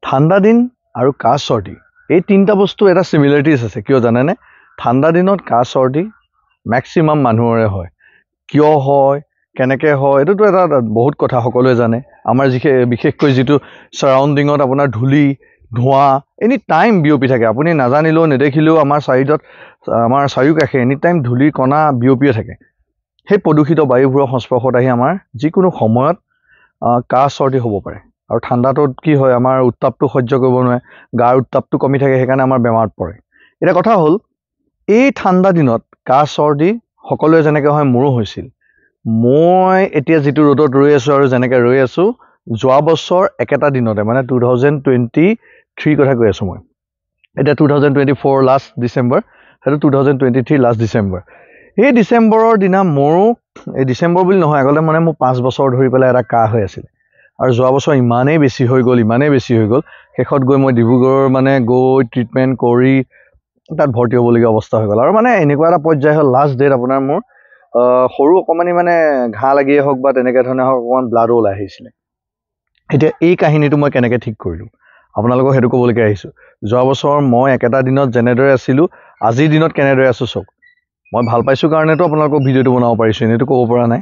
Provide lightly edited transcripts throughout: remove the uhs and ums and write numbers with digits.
ঠাণ্ডা দিন আৰু কাহ চৰ্দি এই তিনিটা বস্তু এটা সিমিলাৰিটিজ আছে কিয় জানেনে ঠাণ্ডা দিনত কাহ চৰ্দি ম্যাক্সিমাম মানুহৰে হয় কিয় হয় কেনেকৈ হয় এটোতো এটা বহুত কথা সকলোৱে জানে আমাৰ বিশেষকৈ যেটো সাৰাউণ্ডিঙত আপোনাৰ ধূলি ধোঁৱা এনি টাইম বিয়পি থাকে আপুনি নাজানিলেও নেদেখিলেও আমাৰ চাৰিওকাষে এনি টাইম ধূলি কণা বিয়পিয়ে থাকে সেই প্ৰদূষিত বায়ুবোৰৰ সংস্পৰ্শত আহি আমাৰ যিকোনো সময়ত কাহ চৰ্দি হ'ব পাৰে আৰু ঠাণ্ডাটোত কি হয় আমাৰ উত্তাপটো সহ্য কৰিব নোৱাৰে গাৰ উত্তাপটো কমি থাকে সেইকাৰণে আমাৰ বেমাৰত পৰে এটা কথা হ'ল এই ঠাণ্ডা দিনত কাহ চৰ্দি সকলোৱে যেনেকৈ হয় মোৰো হৈছিল মই এতিয়া যেটো ৰ'দত ৰৈ আছো আৰু যেনেকৈ ৰৈ আছো যোৱা বছৰ একেটা দিনতে মানে 2023 কথা কৈ আছো মই এটা 2024 লাষ্ট ডিসেম্বৰ হেতু 2023 লাষ্ট ডিসেম্বৰ এই ডিসেম্বৰৰ দিনা মোৰো এই ডিসেম্বৰ বুলি নহয় আগলে মানে মোৰ 5 বছৰ ধৰি পেলাই এটা কাহ হৈ আছিল আৰু যোৱা বছৰ ইমানেই বেছি হৈ গ'ল শেষত গৈ মই ডিব্ৰুগড়ৰ মানে গৈ ট্ৰিটমেন্ট কৰি তাত ভৰ্তি হ'বলগীয়া অৱস্থা হৈ গ'ল আৰু মানে এনেকুৱা এটা পৰ্যায় হ'ল লাষ্ট ডেট আপোনাৰ মোৰ সৰু অকমানি মানে ঘা লাগিয়ে হওক বা তেনেকৈ ধৰণে হওক অকমান ব্লাড ওলাই আহিছিল এতিয়া এই কাহিনীটো মই কেনেকৈ ঠিক কৰিলো আপোনালোকক হেতু ক'বলৈকে আহিছো যোৱা বছৰ মই একেটা দিনত যেনেদৰে আছিলো আজিৰ দিনত কেনেদৰে আছো চক মই ভাল পাইছো কাৰণেতো আপোনালোকক ভিডিওটো বনাব পাৰিছো এনেটো ক'ব পৰা নাই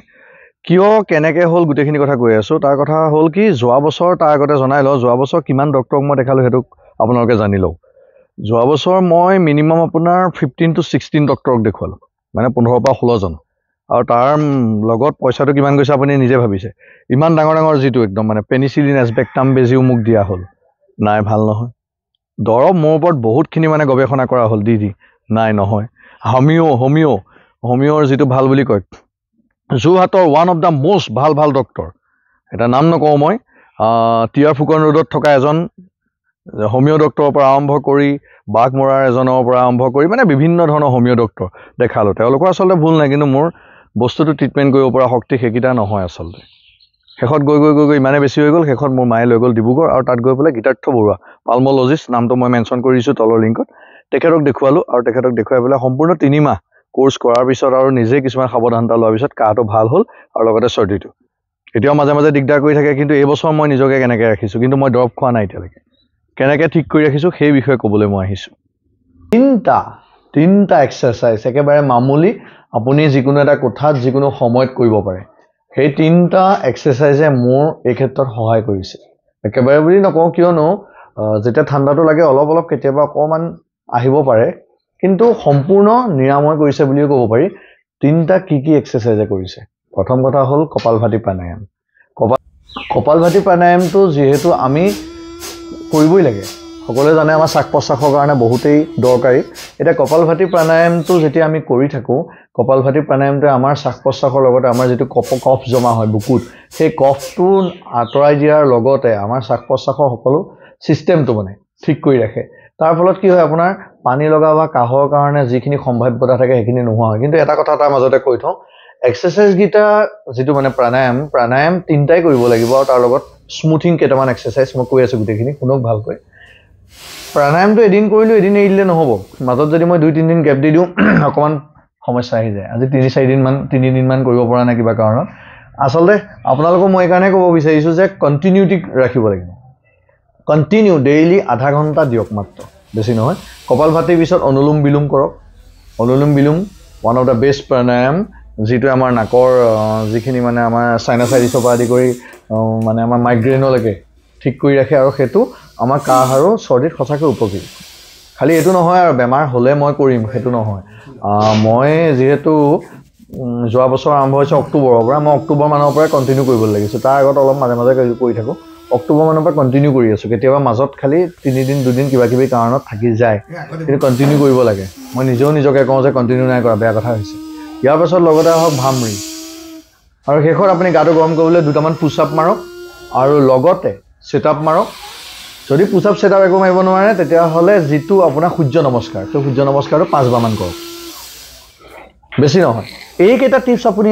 কিয় কেনেকৈ হ'ল গুটেখিনি কথা কৈ আছো তাৰ কথা হ'ল কি যোৱা বছৰ তাৰ আগতে জনাই লও যোৱা বছৰ কিমান ডক্টৰক মই দেখালো হেতু আপোনালোকে জানি লও যোৱা বছৰ মই মিনিমাম আপোনাৰ 15 to 16 ডক্টৰক দেখুৱালো মানে 15 পৰা 16 জন আৰু তাৰ লগত পইচাটো কিমান গৈছে আপুনি নিজে ভাবিছে ইমান ডাঙৰ যেটো একদম মানে পেনিসিলিন এসবেক্টাম বেজিও মুক দিয়া হ'ল নাই ভাল নহয় দৰব মোৰ ওপৰত বহুতখিনি মানে গৱেষণা কৰা হ'ল দি নাই নহয় হোমিওৰ যেটো ভাল বুলি কয় যোৰহাটৰ ওৱান অফ দা মোষ্ট ভাল ডক্টৰ এটা নাম নকওঁ মই টিআৰ ফুকন ৰোডত থকা এজন হোমিও ডক্টৰৰ পৰা আৰম্ভ কৰি বাঘমৰাৰ এজনৰ পৰা আৰম্ভ কৰি মানে বিভিন্ন ধৰণৰ হোমিও ডক্টৰ দেখালো তেওঁলোকৰ আচলতে ভুল নাই কিন্তু মোৰ বস্তুটো ট্ৰিটমেন্ট কৰিব পৰা শক্তি হেকিটা নহয় আচলতে শেষত গৈ ইমানে বেছি হৈ গ'ল শেষত মোৰ মায়ে লৈ গ'ল ডিব্ৰুগড় আৰু তাত গৈ পেলাই গীতাৰ্থ বৰুৱা পালমোলজিষ্ট নামটো মই মেনশন কৰিছো তলৰ লিংকত তেখেতক দেখুৱালো আৰু তেখেতক দেখুৱাই পেলাই সম্পূৰ্ণ 3 মাহ কোৰ্স কৰাৰ পিছত আৰু নিজে কিছুমান সাৱধানতা লোৱাৰ পিছত কাহটো ভাল হ'ল আৰু লগতে চৰ্দিটো এতিয়াও মাজে দিগদাৰ কৰি থাকে কিন্তু এই বছৰ মই নিজকে কেনেকৈ ৰাখিছো কিন্তু মই দৰব খোৱা নাই এতিয়ালৈকে কেনেকৈ ঠিক কৰি ৰাখিছো সেই বিষয়ে ক'বলৈ মই আহিছো তিনটা এক্সাৰসাইজ একেবাৰে মামুলি আপুনি যিকোনো এটা কোঠাত যিকোনো সময়ত কৰিব পাৰে সেই তিনটা এক্সাৰসাইজে মোৰ এই ক্ষেত্ৰত সহায় কৰিছে একেবাৰে বুলি নকওঁ কিয়নো যেতিয়া ঠাণ্ডাটো লাগে অলপ কেতিয়াবা অকমান আহিব পাৰে কিন্তু সম্পূৰ্ণ নিৰাময় কৰিছে বুলিও ক'ব পাৰি তিনটা কি এক্সাৰসাইজে কৰিছে প্ৰথম কথা হ'ল কপালভাতি প্ৰাণায়াম কপালভাতি প্ৰাণায়ামটো যেহেতু আমি কৰিবই লাগে সকলোৱে জানে আমাৰ শ্বাস প্ৰশ্বাসৰ কাৰণে বহুতেই দৰকাৰী এটা কপালভাতি প্ৰাণায়ামটো যেতিয়া আমি কৰি থাকো কপালভাতি প্ৰাণায়ামটোৱে আমাৰ শ্বাস প্ৰশ্বাসৰ লগতে আমাৰ যেটো কফ জমা হয় বুকুত সেই কফটো আঁতৰাই দিয়াৰ লগতে আমাৰ শ্বাস প্ৰশ্বাসৰ সকলো সিস্টেমটো মানে ঠিক কৰি ৰাখে তাৰ ফলত কি হয় আপোনাৰ পানী লগা বা কাহৰ কাৰণে যিখিনি সম্ভাৱ্যতা থাকে সেইখিনি নোহোৱা হয় কিন্তু এটা কথা তাৰ মাজতে কৈ থওঁ এক্সাৰসাইজ গিটা যেটো মানে প্ৰাণায়াম তিনটাই কৰিব লাগিব আৰু তাৰ লগত স্মুথিং কেইটামান এক্সাৰসাইজ মই কৈ আছো গুটেখিনি শুনক ভালকৈ প্ৰাণায়ামটো এদিন কৰিলো এদিন এৰিলে নহব মাজত যদি মই 2-3 দিন গ্যাপ দি দিও অকমান সমস্যা আহি যায় আজি 3 দিন মান কৰিব পৰা নাই কিবা কাৰণত আসলে আপোনালোকক মই এইকাৰণে ক'ব বিচাৰিছো যে কন্টিনিউটি ৰাখিব লাগিব কন্টিনিউ ডেইলি আধা ঘন্টা দিয়ক মাত্ৰ বেছি নহয় কপালভাতিৰ পিছত অনুলোম বিলোম কৰক অনুলোম বিলোম ওয়ান অফ দা বেষ্ট প্ৰাণায়াম যেটো আমাৰ নাকৰ যিখিনি মানে আমাৰ সাইনাসাইটিছৰ পৰা আদি কৰি মানে আমাৰ মাইগ্ৰেনলৈকে ঠিক কৰি ৰাখে আৰু হেতু আমাৰ কাহ আৰু চৰ্দিত সঁচাকৈ উপযোগী খালি এটো নহয় আৰু বেমাৰ হলে মই কৰিম হেতু নহয় মই যেহেতু যোৱা বছৰ আৰম্ভ হৈছে অক্টোবৰৰ পৰা মই অক্টোবৰ মানৰ পৰা কন্টিনিউ কৰিব লাগিছে তাৰ আগত অলপ মাজে কৰি থাকো অক্টোবৰ মানৰ পৰা কন্টিনিউ কৰি আছো কেতিয়াবা মাজত খালি 3 দিন 2 দিন কিবা কাৰণত থাকি যায় কিন্তু কন্টিনিউ কৰিব লাগে মই নিজকে কওঁ যে কন্টিনিউ নাই কৰা বেয়া কথা হৈছে ইয়াৰ পাছত লগতে হওক ভামৰি আৰু শেষত আপুনি গাটো গৰম কৰিবলৈ দুটামান পুশ আপ মাৰক আৰু লগতে সেট আপ মাৰক যদি পুশ আপ সেট আপ একো মাৰিব নোৱাৰে তেতিয়া হলে যেটো আপোনাৰ সূৰ্য নমস্কাৰ তো সূৰ্য নমস্কাৰটো 5 বাৰ মান কৰক বেছি নহয় এই কেইটা টিপস আপুনি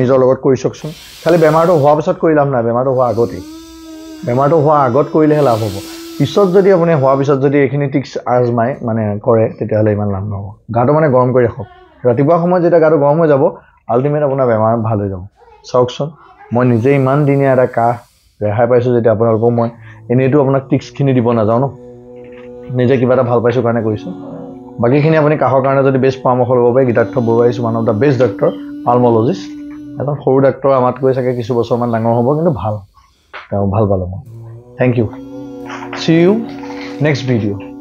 নিজৰ লগত কৰি চকচোন খালি বেমাৰটো হোৱাৰ পিছত কৰি লাভ নাই বেমাৰটো হোৱাৰ আগত কৰিলেহে লাভ হ'ব পিছত যদি আপুনি হোৱাৰ পিছত যদি এইখিনি টিপস আজমাই মানে কৰে তেতিয়া হলে ইমান লাভ নহব গাটো মানে গৰম কৰি ৰাখক ৰাতিপুৱা সময়ত যেতিয়া গাটো গৰম হৈ যাব আলটিমেট আপোনাৰ বেমাৰ ভাল হৈ যাব চাওকচোন মই নিজে ইমান দিনীয়া এটা কাহ ৰেহাই পাইছো যেতিয়া আপোনালোকক মই এনেইতো আপোনাক টিক্সখিনি দিব নাযাওঁ ন নিজে কিবা এটা ভাল পাইছোঁ কাৰণে কৰিছোঁ বাকীখিনি আপুনি কাহৰ কাৰণে যদি বেষ্ট পৰামৰ্শ ল'ব পাৰে Gitartha Baruah is one of the best doctor pulmonologist এজন সৰু ডাক্তৰ আমাতকৈ চাগে কিছু বছৰমান ডাঙৰ হ'ব কিন্তু ভাল তেওঁ ভাল পালোঁ মই thank you see you next video'